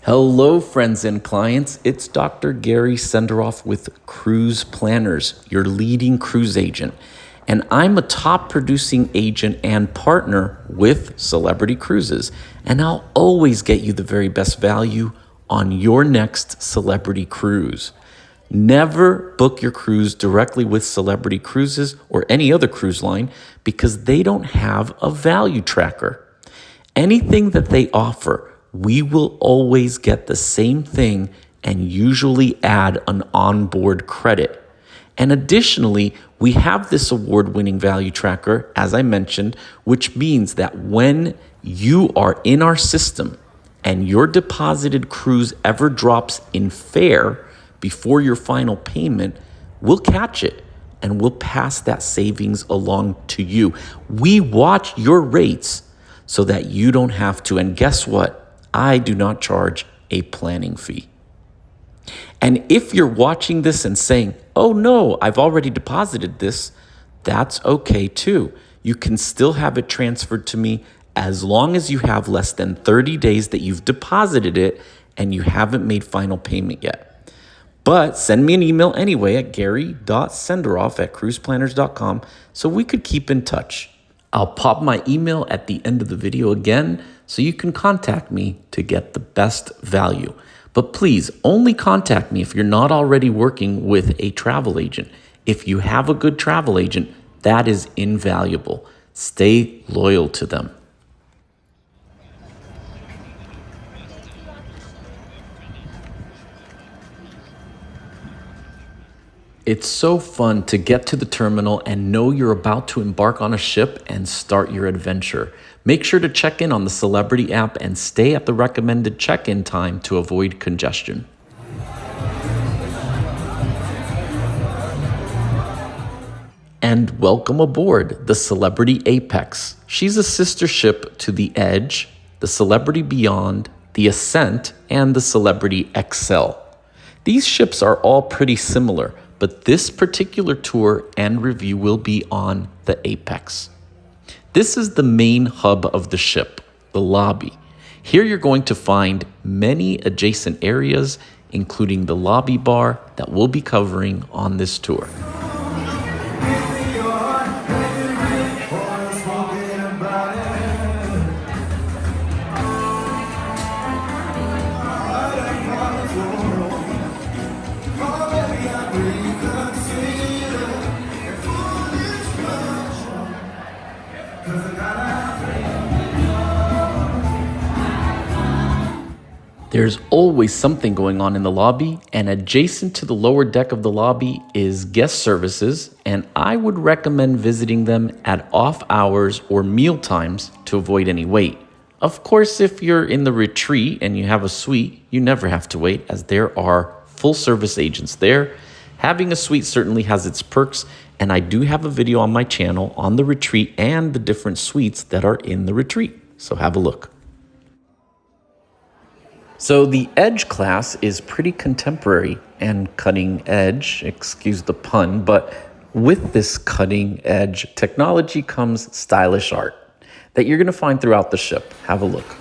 Hello, friends and clients. It's Dr. Gary Senderoff with Cruise Planners, your leading cruise agent. And I'm a top producing agent and partner with Celebrity Cruises. And I'll always get you the very best value on your next celebrity cruise. Never book your cruise directly with Celebrity Cruises or any other cruise line because they don't have a value tracker. Anything that they offer, we will always get the same thing and usually add an onboard credit. And additionally, we have this award-winning value tracker, as I mentioned, which means that when you are in our system and your deposited cruise ever drops in fare before your final payment, we'll catch it and we'll pass that savings along to you. We watch your rates so that you don't have to. And guess what? I do not charge a planning fee. And if you're watching this and saying, oh no, I've already deposited this, that's okay too. You can still have it transferred to me as long as you have less than 30 days that you've deposited it and you haven't made final payment yet. But send me an email anyway at gary.senderoff@cruiseplanners.com so we could keep in touch. I'll pop my email at the end of the video again so you can contact me to get the best value. But please only contact me if you're not already working with a travel agent. If you have a good travel agent, that is invaluable. Stay loyal to them. It's so fun to get to the terminal and know you're about to embark on a ship and start your adventure. Make sure to check in on the Celebrity app and stay at the recommended check-in time to avoid congestion. And welcome aboard the Celebrity Apex. She's a sister ship to the Edge, the Celebrity Beyond, the Ascent, and the Celebrity XL. These ships are all pretty similar, but this particular tour and review will be on the Apex. This is the main hub of the ship, the lobby. Here you're going to find many adjacent areas, including the lobby bar that we'll be covering on this tour. There's always something going on in the lobby, and adjacent to the lower deck of the lobby is guest services, and I would recommend visiting them at off hours or meal times to avoid any wait. Of course, if you're in the retreat and you have a suite, you never have to wait, as there are full service agents there. Having a suite certainly has its perks, and I do have a video on my channel on the retreat and the different suites that are in the retreat, so have a look. So the Edge class is pretty contemporary and cutting edge, excuse the pun, but with this cutting edge technology comes stylish art that you're going to find throughout the ship. Have a look.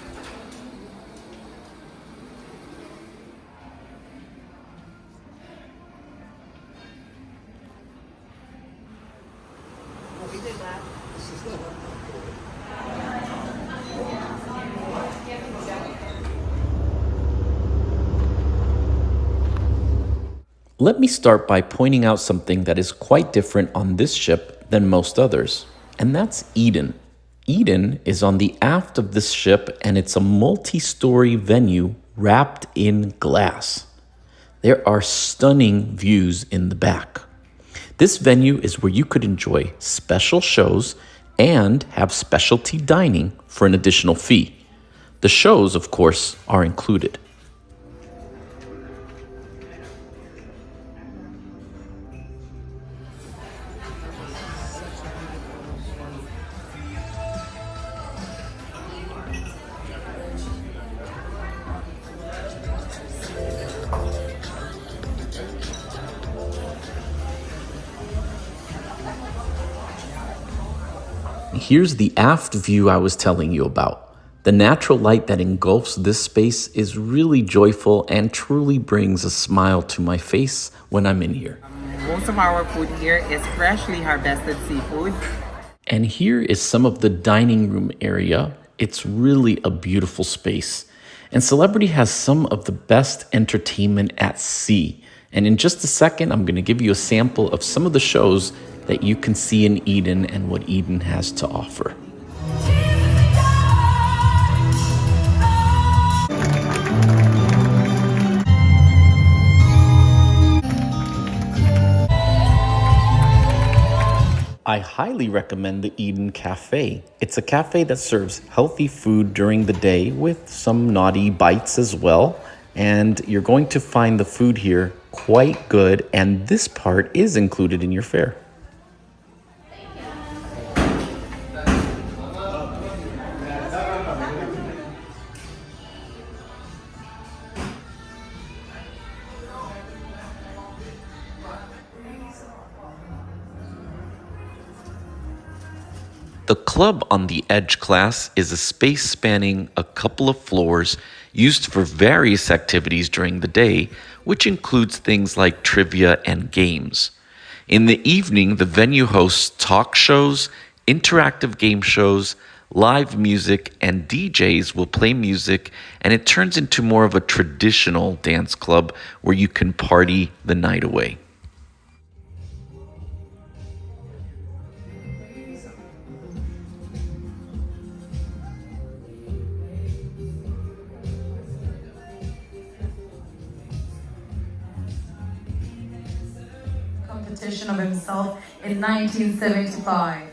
Let me start by pointing out something that is quite different on this ship than most others, and that's Eden. Eden is on the aft of this ship, and it's a multi-story venue wrapped in glass. There are stunning views in the back. This venue is where you could enjoy special shows and have specialty dining for an additional fee. The shows, of course, are included. Here's the aft view I was telling you about. The natural light that engulfs this space is really joyful and truly brings a smile to my face when I'm in here. Most of our food here is freshly harvested seafood. And here is some of the dining room area. It's really a beautiful space. And Celebrity has some of the best entertainment at sea. And in just a second, I'm going to give you a sample of some of the shows that you can see in Eden and what Eden has to offer. I highly recommend the Eden Cafe. It's a cafe that serves healthy food during the day with some naughty bites as well. And you're going to find the food here quite good, and this part is included in your fare. The Club on the Edge class is a space spanning a couple of floors used for various activities during the day, which includes things like trivia and games. In the evening, the venue hosts talk shows, interactive game shows, live music, and DJs will play music, and it turns into more of a traditional dance club where you can party the night away. Competition of himself in 1975.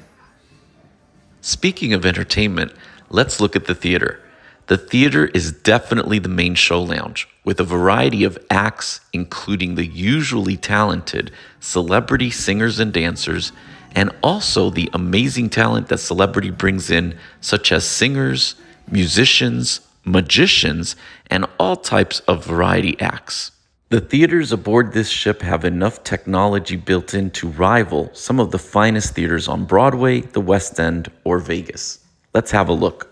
Speaking of entertainment, let's look at the theater. The theater is definitely the main show lounge, with a variety of acts, including the usually talented celebrity singers and dancers, and also the amazing talent that Celebrity brings in, such as singers, musicians, magicians, and all types of variety acts. The theaters aboard this ship have enough technology built in to rival some of the finest theaters on Broadway, the West End, or Vegas. Let's have a look.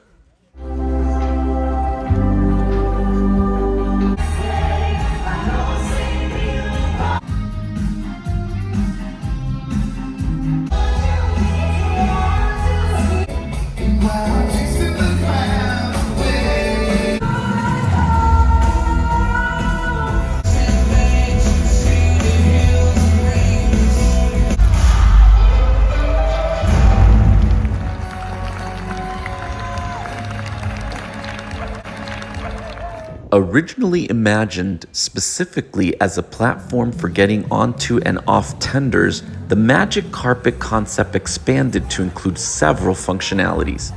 Originally imagined specifically as a platform for getting onto and off tenders, the Magic Carpet concept expanded to include several functionalities.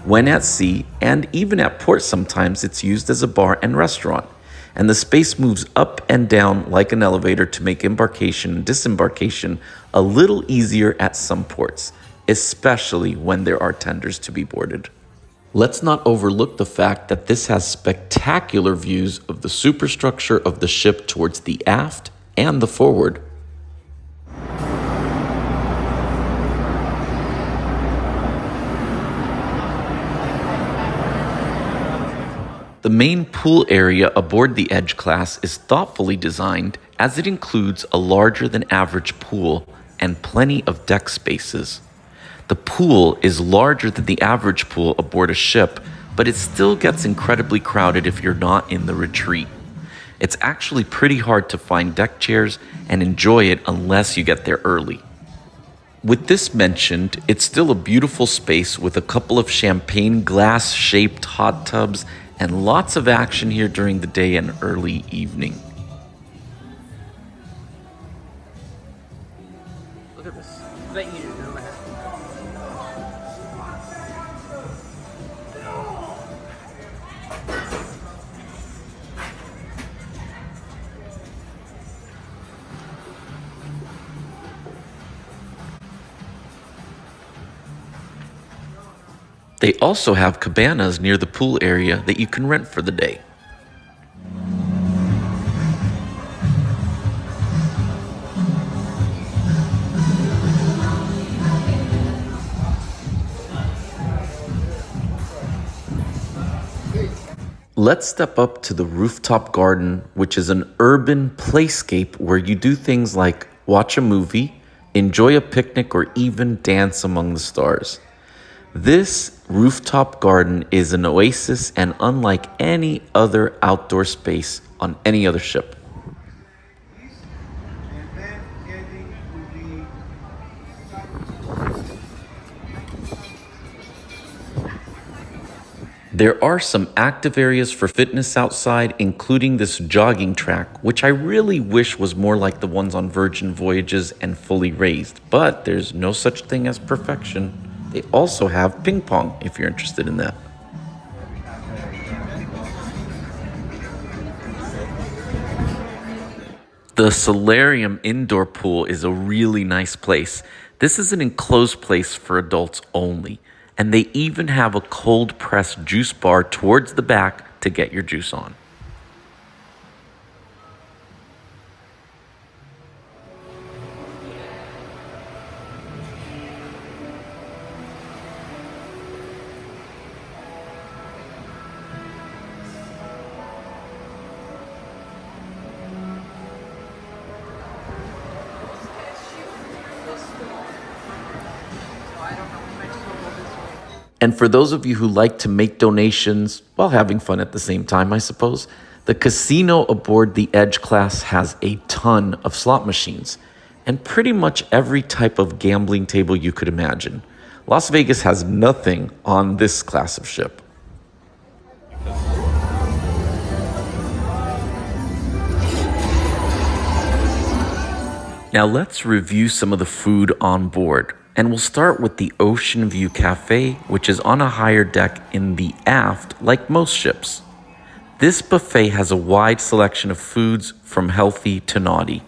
When at sea, and even at port sometimes, it's used as a bar and restaurant, and the space moves up and down like an elevator to make embarkation and disembarkation a little easier at some ports, especially when there are tenders to be boarded. Let's not overlook the fact that this has spectacular views of the superstructure of the ship towards the aft and the forward. The main pool area aboard the Edge class is thoughtfully designed, as it includes a larger than average pool and plenty of deck spaces. The pool is larger than the average pool aboard a ship, but it still gets incredibly crowded if you're not in the retreat. It's actually pretty hard to find deck chairs and enjoy it unless you get there early. With this mentioned, it's still a beautiful space with a couple of champagne glass-shaped hot tubs and lots of action here during the day and early evening. Look at this. Is that you? They also have cabanas near the pool area that you can rent for the day. Let's step up to the rooftop garden, which is an urban playscape where you do things like watch a movie, enjoy a picnic, or even dance among the stars. This rooftop garden is an oasis and unlike any other outdoor space on any other ship. There are some active areas for fitness outside, including this jogging track, which I really wish was more like the ones on Virgin Voyages and fully raised, but there's no such thing as perfection. They also have ping pong if you're interested in that. The solarium indoor pool is a really nice place. This is an enclosed place for adults only. And they even have a cold pressed juice bar towards the back to get your juice on. And for those of you who like to make donations while having fun at the same time, I suppose, the casino aboard the Edge class has a ton of slot machines and pretty much every type of gambling table you could imagine. Las Vegas has nothing on this class of ship. Now let's review some of the food on board. And we'll start with the Ocean View Cafe, which is on a higher deck in the aft, like most ships. This buffet has a wide selection of foods from healthy to naughty.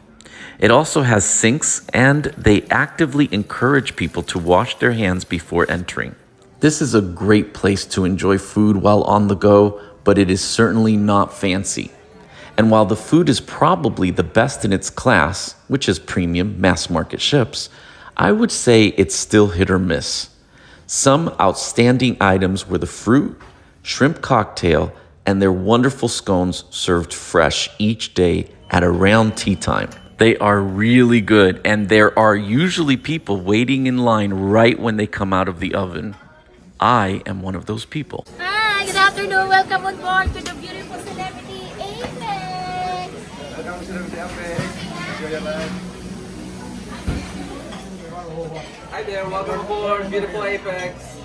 It also has sinks, and they actively encourage people to wash their hands before entering. This is a great place to enjoy food while on the go, but it is certainly not fancy. And while the food is probably the best in its class, which is premium mass market ships, I would say it's still hit or miss. Some outstanding items were the fruit, shrimp cocktail, and their wonderful scones served fresh each day at around tea time. They are really good, and there are usually people waiting in line right when they come out of the oven. I am one of those people. Hi, good afternoon. Welcome on board to the beautiful celebrity Apex. Welcome to Celebrity Apex. Enjoy your life. Hi there, welcome aboard, beautiful Apex.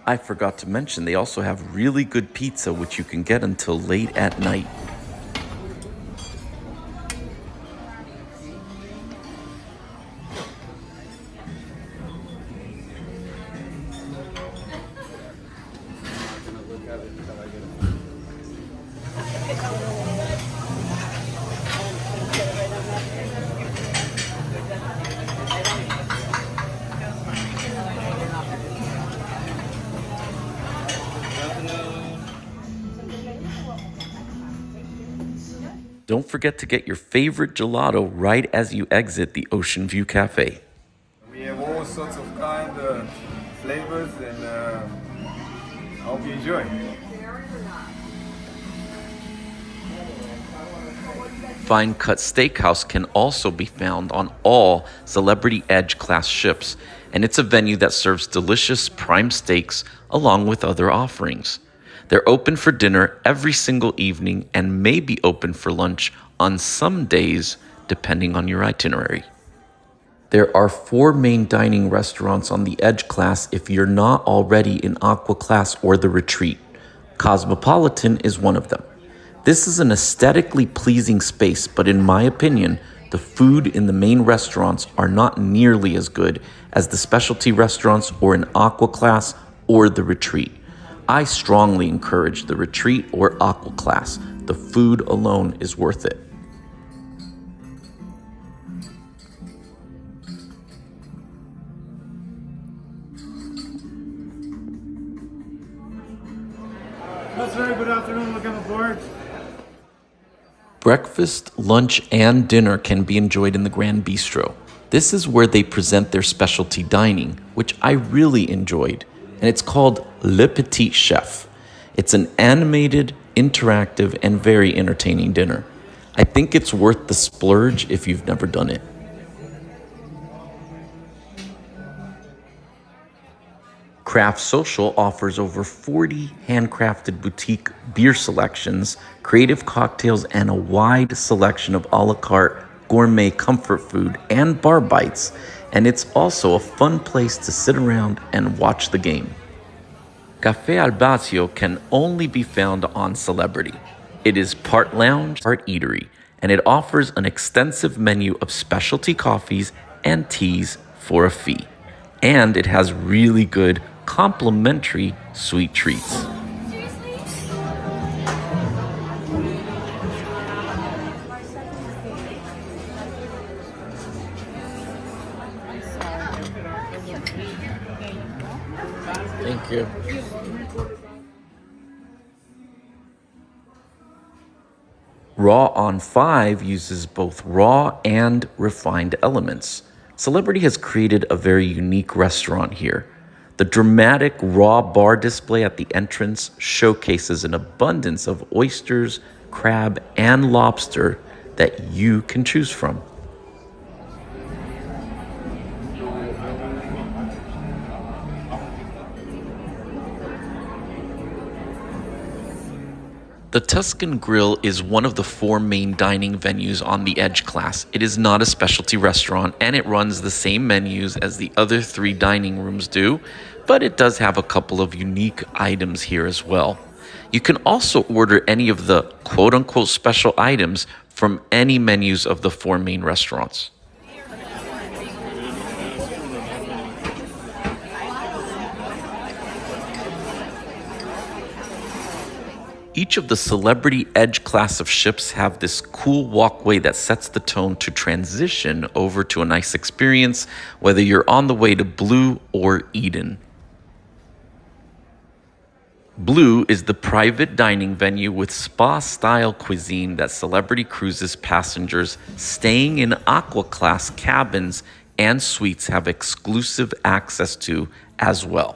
I forgot to mention they also have really good pizza, which you can get until late at night. Don't forget to get your favorite gelato right as you exit the Ocean View Cafe. We have all sorts of flavors and I hope you enjoy. Fine Cut Steakhouse can also be found on all Celebrity Edge class ships, and it's a venue that serves delicious prime steaks along with other offerings. They're open for dinner every single evening and may be open for lunch on some days, depending on your itinerary. There are 4 main dining restaurants on the Edge class if you're not already in Aqua class or the Retreat. Cosmopolitan is one of them. This is an aesthetically pleasing space, but in my opinion, the food in the main restaurants are not nearly as good as the specialty restaurants or in Aqua class or the Retreat. I strongly encourage the Retreat or Aqua class. The food alone is worth it. That's very good afternoon. Welcome aboard. Breakfast, lunch, and dinner can be enjoyed in the Grand Bistro. This is where they present their specialty dining, which I really enjoyed, and it's called Le Petit Chef. It's an animated, interactive, and very entertaining dinner. I think it's worth the splurge if you've never done it. Craft Social offers over 40 handcrafted boutique beer selections, creative cocktails, and a wide selection of a la carte gourmet comfort food and bar bites, and it's also a fun place to sit around and watch the game. Café Albazio can only be found on Celebrity. It is part lounge, part eatery, and it offers an extensive menu of specialty coffees and teas for a fee. And it has really good complimentary sweet treats. Thank you. Raw on 5 uses both raw and refined elements. Celebrity has created a very unique restaurant here. The dramatic raw bar display at the entrance showcases an abundance of oysters, crab, and lobster that you can choose from. The Tuscan Grill is one of the 4 main dining venues on the Edge class. It is not a specialty restaurant, and it runs the same menus as the other 3 dining rooms do, but it does have a couple of unique items here as well. You can also order any of the quote-unquote special items from any menus of the 4 main restaurants. Each of the Celebrity Edge class of ships have this cool walkway that sets the tone to transition over to a nice experience, whether you're on the way to Blue or Eden. Blue is the private dining venue with spa-style cuisine that Celebrity Cruises passengers staying in Aqua class cabins and suites have exclusive access to as well.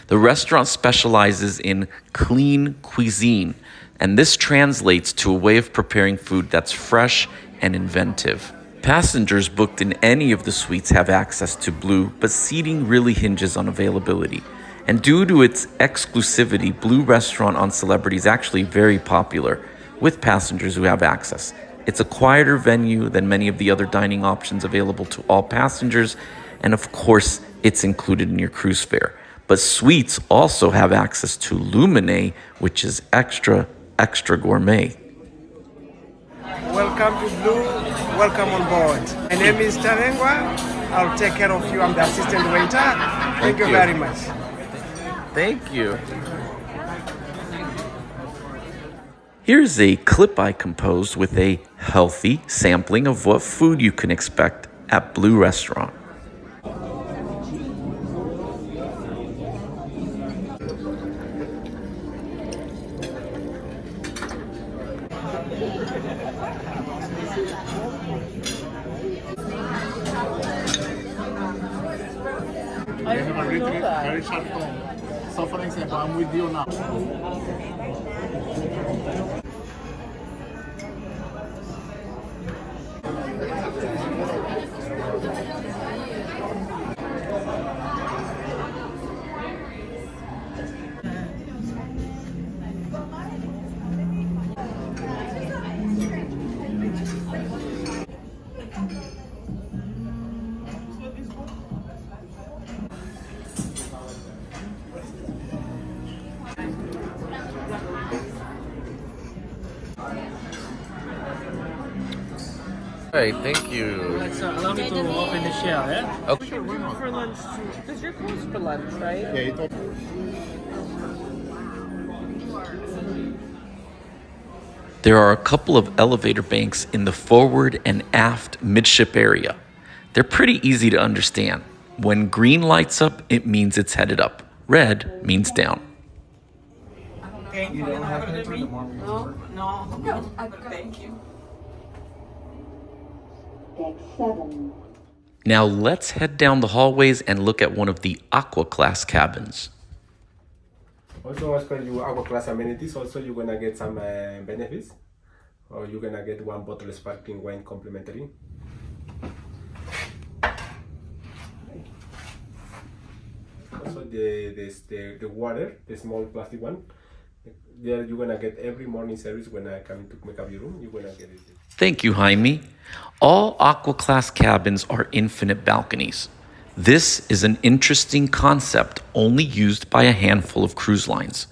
The restaurant specializes in clean cuisine, and this translates to a way of preparing food that's fresh and inventive. Passengers booked in any of the suites have access to Blue, but seating really hinges on availability. And due to its exclusivity, Blue Restaurant on Celebrity is actually very popular with passengers who have access. It's a quieter venue than many of the other dining options available to all passengers, and of course, it's included in your cruise fare. But suites also have access to Lumine, which is extra gourmet. Welcome to Blue. Welcome on board. My name is Tarengwa. I'll take care of you. I'm the assistant waiter. Thank you very much. Thank you. Here's a clip I composed with a healthy sampling of what food you can expect at Blue Restaurant. Very sharp tone. So for example, I'm with you now. All right, thank you. Allow me to open the shell, yeah? Okay. For lunch too. Because you're closed for lunch, right? Yeah, you told There are a couple of elevator banks in the forward and aft midship area. They're pretty easy to understand. When green lights up, it means it's headed up. Red means down. Thank you. Don't have to turn the morning. No. Thank you. Now let's head down the hallways and look at one of the Aqua class cabins. Also, as per your Aqua class amenities, also you're gonna get some benefits. Or you're gonna get 1 bottle of sparkling wine complimentary. Also the water, the small plastic one. There you're gonna get every morning service when I come to make up your room. You're gonna get it. Thank you, Jaime. All Aqua class cabins are infinite balconies. This is an interesting concept only used by a handful of cruise lines.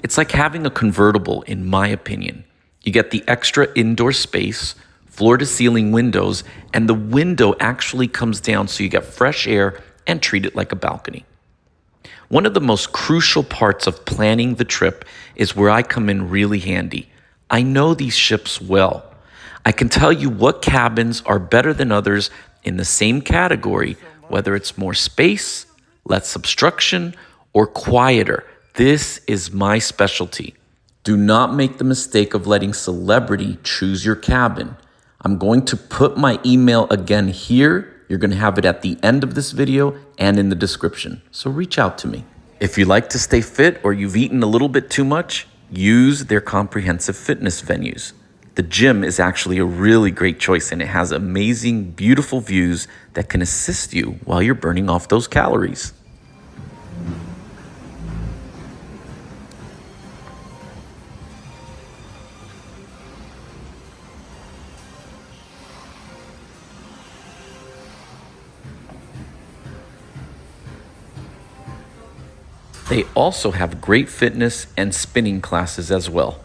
It's like having a convertible, in my opinion. You get the extra indoor space, floor-to-ceiling windows, and the window actually comes down so you get fresh air and treat it like a balcony. One of the most crucial parts of planning the trip is where I come in really handy. I know these ships well. I can tell you what cabins are better than others in the same category, whether it's more space, less obstruction, or quieter. This is my specialty. Do not make the mistake of letting celebrity choose your cabin. I'm going to put my email again here. You're going to have it at the end of this video and in the description. So reach out to me. If you like to stay fit or you've eaten a little bit too much, use their comprehensive fitness venues. The gym is actually a really great choice and it has amazing, beautiful views that can assist you while you're burning off those calories. They also have great fitness and spinning classes as well.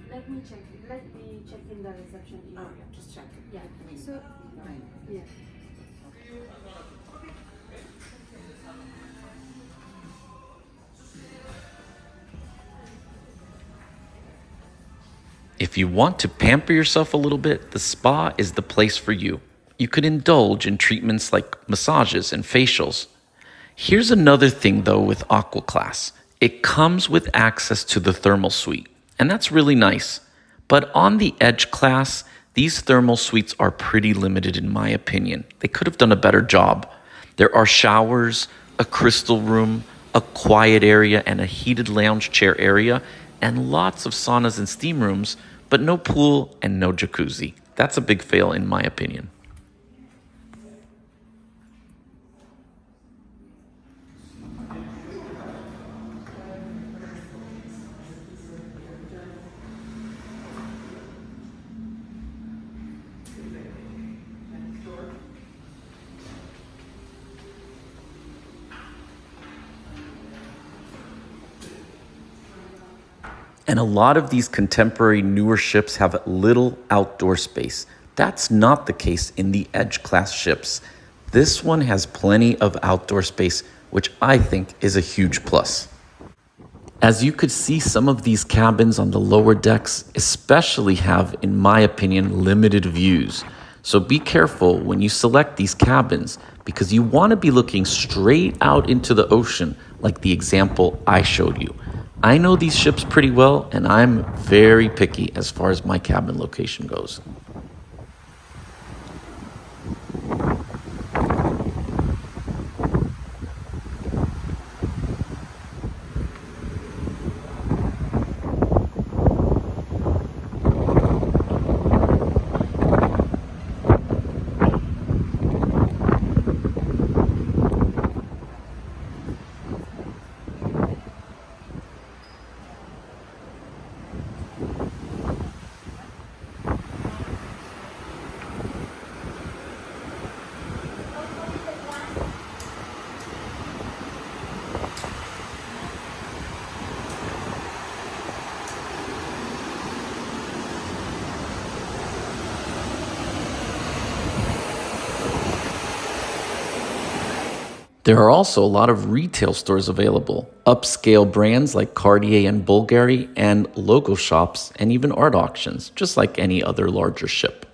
Let me check in the reception area. Just check it. Yeah. So, yeah. If you want to pamper yourself a little bit, the spa is the place for you. You could indulge in treatments like massages and facials. Here's another thing though with Aqua Class. It comes with access to the thermal suite, and that's really nice. But on the Edge class, these thermal suites are pretty limited in my opinion. They could have done a better job. There are showers, a crystal room, a quiet area, and a heated lounge chair area, and lots of saunas and steam rooms, but no pool and no jacuzzi. That's a big fail in my opinion. And a lot of these contemporary newer ships have little outdoor space. That's not the case in the Edge class ships. This one has plenty of outdoor space, which I think is a huge plus. As you could see, some of these cabins on the lower decks especially have, in my opinion, limited views. So be careful when you select these cabins because you want to be looking straight out into the ocean like the example I showed you. I know these ships pretty well, and I'm very picky as far as my cabin location goes. There are also a lot of retail stores available, upscale brands like Cartier and Bulgari, and logo shops and even art auctions, just like any other larger ship.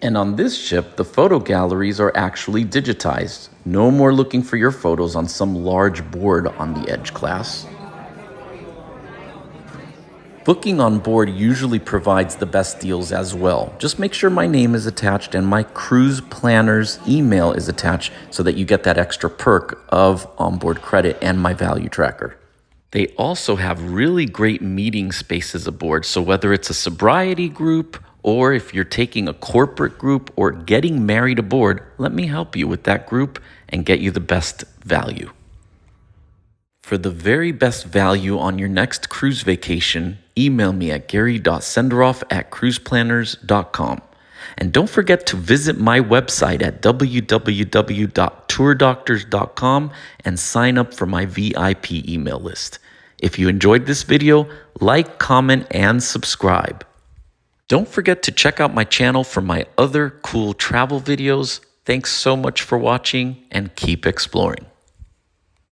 And on this ship, the photo galleries are actually digitized. No more looking for your photos on some large board on the Edge class. Booking on board usually provides the best deals as well. Just make sure my name is attached and my cruise planner's email is attached so that you get that extra perk of onboard credit and my value tracker. They also have really great meeting spaces aboard, so whether it's a sobriety group or if you're taking a corporate group or getting married aboard, let me help you with that group and get you the best value. For the very best value on your next cruise vacation, email me at gary.senderoff@cruiseplanners.com. And don't forget to visit my website at www.tourdoctors.com and sign up for my VIP email list. If you enjoyed this video, like, comment, and subscribe. Don't forget to check out my channel for my other cool travel videos. Thanks so much for watching and keep exploring.